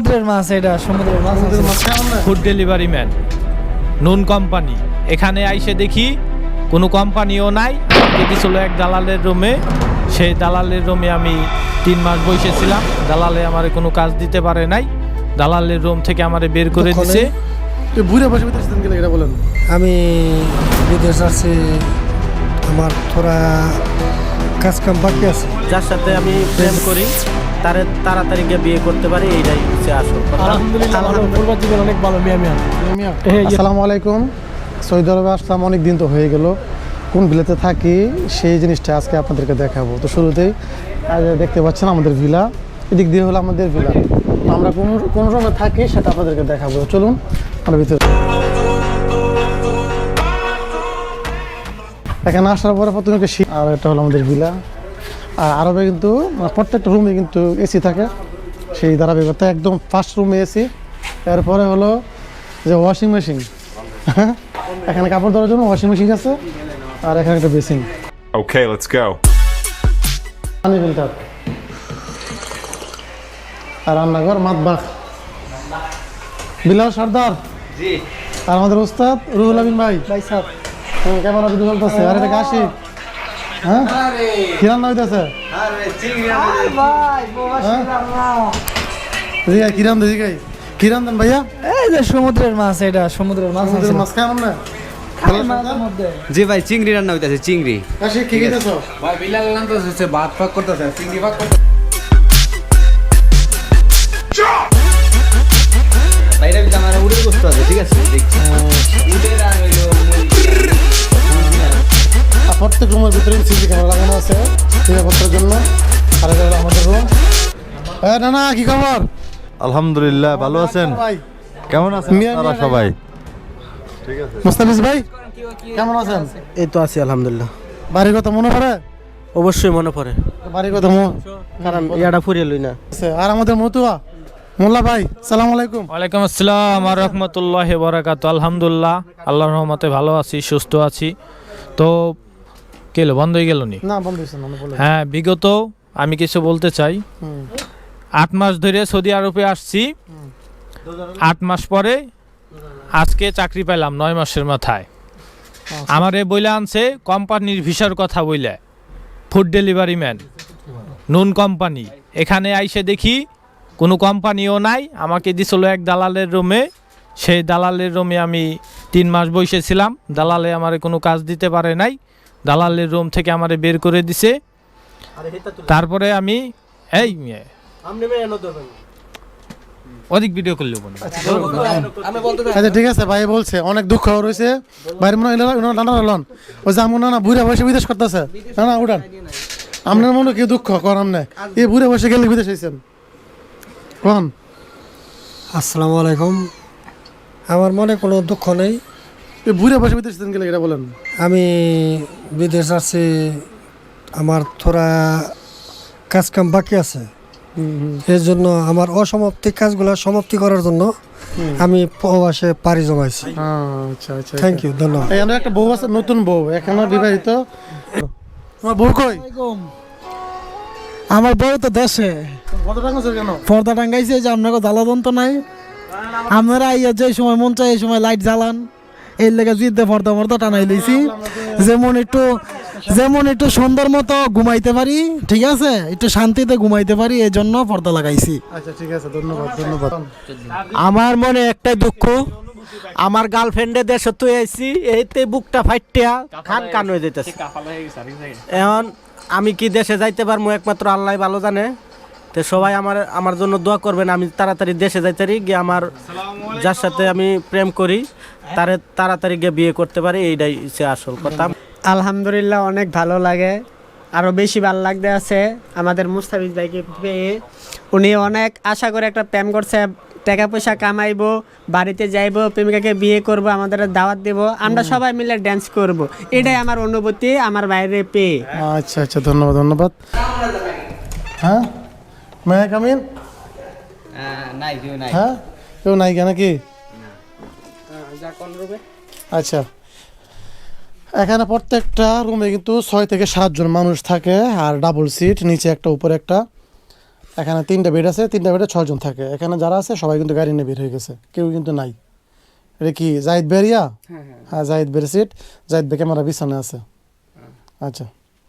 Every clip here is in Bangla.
সমুদ্রের মাছ, এটা সমুদ্রের মাছ। ফুড ডেলিভারি ম্যান, নুন কোম্পানি। এখানে আইসে দেখি কোনো কোম্পানিও নাই। আমাকে দিছিল এক দালালের রুমে। সেই দালালের রুমে আমি 3 মাস বসেছিলাম। দালালে আমারে কোনো কাজ দিতে পারে নাই। দালালের রুম থেকে আমারে বের করে দিছে। বুড়ে বসে বিদেশ গেলে এটা বলেন। আমি বিদেশ আছি, আমার থোড়া কাজ কাম বাকি আছে। যার সাথে আমি প্রেম করি তারে তাড়াতাড়ি গিয়ে বিয়ে করতে পারি, এইটাই হচ্ছে আসল কথা। আলহামদুলিল্লাহ ভালো, পূর্ব জীবন অনেক ভালো। মিয়া আসসালামু আলাইকুম। সৌদি আরবে আসলাম, অনেক দিন তো হয়ে গেল। কোন ভিলাতে থাকি সেই জিনিসটা আজকে আপনাদেরকে দেখাবো। তো শুরুতেই দেখতে পাচ্ছেন আমাদের ভিলা, এদিক দিয়ে হলো আমাদের ভিলা। আমরা কোন রুমে থাকি সেটা আপনাদেরকে দেখাবো। চলুন আমার ভিতরে। এখানে আসার পরে প্রথমে আর এটা হলো আমাদের ভিলা। আর আরবে কিন্তু প্রত্যেকটা রুমে কিন্তু এসি থাকে, সেই ধারাবাহিকতা। একদম ফার্স্ট রুমে এসি, এরপরে হলো যে ওয়াশিং মেশিন। এখানে কাপড় ধোয়ার জন্য ওয়াশিং মেশিন আছে, আর এখানে একটা বেসিন। Okay, let's go. পানি ফিল্টার, আর রান্নাঘর, মাতবাখ। বিলাল সর্দার জি, আর আমাদের উস্তাদ রুহুল আমিন ভাই। সাহেব ক্যামেরা ভিডিও চলতেছে। আর এটা কাশি, হ্যাঁ কি রান্না হইতেছে? কি রান্ধেন ভাইয়া? এই যে সমুদ্রের মাছ, এটা সমুদ্রের মাছ। সমুদ্রের মাছ খায় আমরা। জি ভাই, চিংড়ি রান্না হইতাছে, চিংড়ি। কাশি কি খাইতেছো? ভাই বিলাল রান্নাতেছে, ভাত পাক করতেছে, চিংড়ি পাক করতেছে। ভাই এটা কিন্তু আমার উড়ে বস্তু আছে, ঠিক আছে, দেখছি উড়ে আর হইলো প্রত্যেক রুমের ভিতরে সিসি ক্যামেরা লাগানো আছে নিরাপত্তার জন্য। আর এটা হলো আমাদের রুম। না না, কি খবর? আলহামদুলিল্লাহ, ভালো আছেন? কেমন আছেন আপনারা সবাই? মুস্তাফিজ ভাই কেমন আছেন? এই তো আছি আলহামদুলিল্লাহ। বাড়ির কথা মনে পড়ে? অবশ্যই মনে পড়ে, বাড়ির কথা কারণ ইয়াটা ফুরিয়ে লই না। আর আমাদের মতুয়া মোল্লা ভাই, সালাম আলাইকুম। ওয়ালাইকুম আসসালাম ওয়া রাহমাতুল্লাহি ওয়া বারাকাতুহু। আলহামদুলিল্লাহ, আল্লাহর রহমতে ভালো আছি, সুস্থ আছি। তো কেলো বন্ধ হয়ে গেল নি? না, বন্ধ হইছে না, বলে। হ্যাঁ, বিগত আমি কিছু বলতে চাই। 8 মাস ধরে সৌদি আরবে আসছি। 8 মাস পরে আজকে চাকরি পেলাম 9 মাসের মাথায়। আমারে বইলে আনছে কোম্পানির ভিসার কথা বইলে, ফুড ডেলিভারি ম্যান, নুন কোম্পানি। এখানে আইসে দেখি কোনো কোম্পানিও নাই। আমাকে দিছিল এক দালালের রুমে। সেই দালালের রুমে আমি 3 মাস বসেছিলাম। দালালে আমারে কোনো কাজ দিতে পারে নাই। দালালের রুম থেকে আমারে বের করে দিছে। তারপরে আমি অধিক ভিডিও করলে আচ্ছা ঠিক আছে ভাই, বলছে অনেক দুঃখ রয়েছে বাইরে মনে হইলেন ওই যে না বুড়ে বসে বিদেশ করতেছে। না না উঠান, আপনার মনে কি দুঃখ করার নেই? এই বুড়ে বসে গেলে বিদেশ হয়েছেন কোন? আসসালামু আলাইকুম। আমার মনে কোনো দুঃখ নেই। এই বুড়ে বসে বিদেশ গেলে এটা বলেন। আমি বিদেশ আছি, আমার থোড়া কাজ কাম বাকি আছে। এর জন্য আমার অসমাপ্তি কাজগুলো সমাপ্তি করার জন্য আমি প্রবাসে পাড়ি জমাইছি। আচ্ছা আচ্ছা, থ্যাংক ইউ, ধন্যবাদ। এই আমরা একটা বউ আছে, নতুন বউ, এখনো বিবাহিত। তোমার বউ কই? আমার বউ তো দেশে। কত টাকা কেন পর্দা টাঙ্গাইছে যে আপনাকে জ্বালাদন তো নাই। আপনারা আইয়া যে সময় মন চায় এই সময় লাইট জ্বালান, এর লেগে জিদ্দে পর্দা টানাই লইছি। যেমন একটু সুন্দর মতো ঘুমাইতে পারি, ঠিক আছে, একটু শান্তিতে ঘুমাইতে পারি, এই জন্য পর্দা লাগাইছি। আচ্ছা ঠিক আছে, ধন্যবাদ ধন্যবাদ। আমার মনে একটাই দুঃখ, আমার গার্লফ্রেন্ডে দেশে তুই আইছি, এইতে বুকটা ফাইটিয়া খান হয়ে যেতেছে। এখন আমি কি দেশে যাইতে পারবো একমাত্র আল্লাহ ভালো জানে। তো সবাই আমার জন্য দোয়া করবেন, আমি তাড়াতাড়ি দেশে যাইতে পারি, গিয়ে আমার যার সাথে আমি প্রেম করি তারে তাড়াতাড়ি গিয়ে বিয়ে করতে পারি, এইটাই হচ্ছে আসল কথা। আলহামদুলিল্লাহ, অনেক ভালো লাগে। আরও বেশি ভালো লাগতে আছে আমাদের মুস্তাফিজ ভাইকে পেয়ে। উনি অনেক আশা করে একটা প্রেম করছে, টাকা পয়সা কামাইবো, বাড়িতে যাইবো, প্রেমিকাকে বিয়ে করব, আমাদের দাওয়াত দেব, আমরা সবাই মিলে ড্যান্স করব। এটাই আমার অনুভূতি আমার বাইরে পেয়ে। আচ্ছা আচ্ছা, ধন্যবাদ ধন্যবাদ। হ্যাঁ মেয়ে কামিন? নাই কেউ নাই। হ্যাঁ, কেউ নাই কেন কি? আচ্ছা, এখানে প্রত্যেকটা রুমে কিন্তু 6 থেকে 7 জন মানুষ থাকে, আর ডাবল সিট, নিচে একটা উপরে একটা। এখানে 3টা বেড আছে, 3টা বেডে 6 জন থাকে। এখানে যারা আছে সবাই কিন্তু গাড়ি নিয়ে বের হয়ে গেছে, কেউ কিন্তু নাই। এটা কি জাহিদ বেরিয়া? হ্যাঁ জাহিদ বের সিট, জাহিদ বে ক্যামেরা পিছনে আছে। আচ্ছা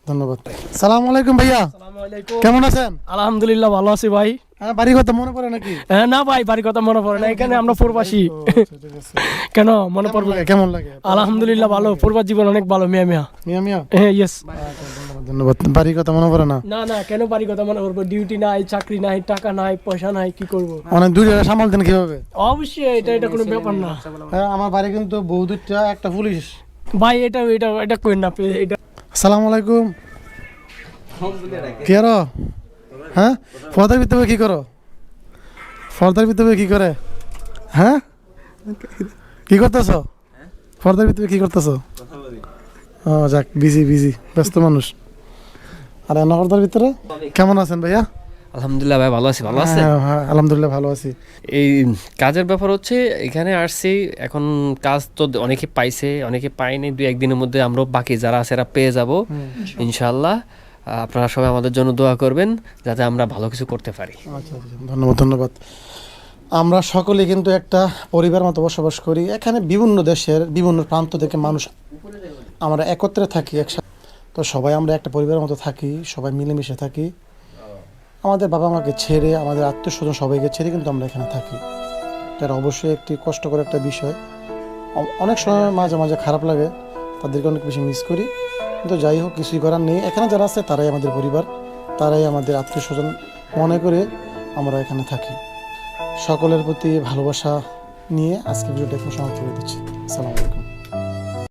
ধন্যবাদ। সালাম আলাইকুম ভাইয়া, কেমন আছেন? আলহামদুলিল্লাহ ভালো আছি ভাই। হ্যাঁ, বাড়ির কথা মনে পড়ে নাকি? না ভাই বাড়ির কথা মনে পড়ে না, এখানে আমরা প্রবাসী। কেন মনে পড়বে? কেমন লাগে? আলহামদুলিল্লাহ ভালো, প্রবাস জীবন অনেক ভালো। মিয়া মিয়া মিয়া মিয়া, ইয়েস। ধন্যবাদ। বাড়ির কথা মনে পড়ে না? না কেন বাড়ির কথা মনে করবো? ডিউটি নাই, চাকরি নাই, টাকা নাই, পয়সা নাই, কি করবো? অনেক দূরে সামালতেন কিভাবে? অবশ্যই এটা কোনো ব্যাপার না হ্যাঁ, আমার বাড়ি কিন্তু বউ দুইটা, একটা পুলিশ। ভাই। এটা কই না এটা। আসসালামু আলাইকুম। কি আরো? হ্যাঁ, পর্দার ভিতরে কি করো? পর্দার ভিতরে কি করে? হ্যাঁ, কি করতেছ? পর্দার ভিতরে কি করতেছ? ও যাক, বিজি ব্যস্ত মানুষ। আর পর্দার ভিতরে কেমন আছেন ভাইয়া? আলহামদুলিল্লাহ ভাই ভালো আছি। ভালো আছে? হ্যাঁ আলহামদুলিল্লাহ ভালো আছি। এই কাজের ব্যাপার হচ্ছে, এখানে আসছি এখন, কাজ তো অনেকে পাইছে, অনেকে পায়নি। 2-1 দিনের মধ্যে আমরা বাকি যারা আছে এরা পেয়ে যাব ইনশাআল্লাহ। আপনারা সবাই আমাদের জন্য দোয়া করবেন যাতে আমরা ভালো কিছু করতে পারি। আচ্ছা, ধন্যবাদ। আমরা সকলে কিন্তু একটা পরিবার মতো বসবাস করি এখানে। বিভিন্ন দেশের বিভিন্ন প্রান্ত থেকে মানুষ আমরা একত্রে থাকি একসাথে। তো সবাই আমরা একটা পরিবারের মতো থাকি, সবাই মিলেমিশে থাকি। আমাদের বাবা মাকে ছেড়ে, আমাদের আত্মীয় স্বজন সবাইকে ছেড়ে কিন্তু আমরা এখানে থাকি। এটা অবশ্যই একটি কষ্টকর একটা বিষয়। অনেক সময় মাঝে মাঝে খারাপ লাগে, তাদেরকে অনেক বেশি মিস করি। কিন্তু যাই হোক, কিছুই করার নেই। এখানে যারা আছে তারাই আমাদের পরিবার, তারাই আমাদের আত্মীয় স্বজন মনে করে আমরা এখানে থাকি। সকলের প্রতি ভালোবাসা নিয়ে আজকে ভিডিওটা এখন সমাপ্ত করে দিচ্ছি। আসসালামু আলাইকুম।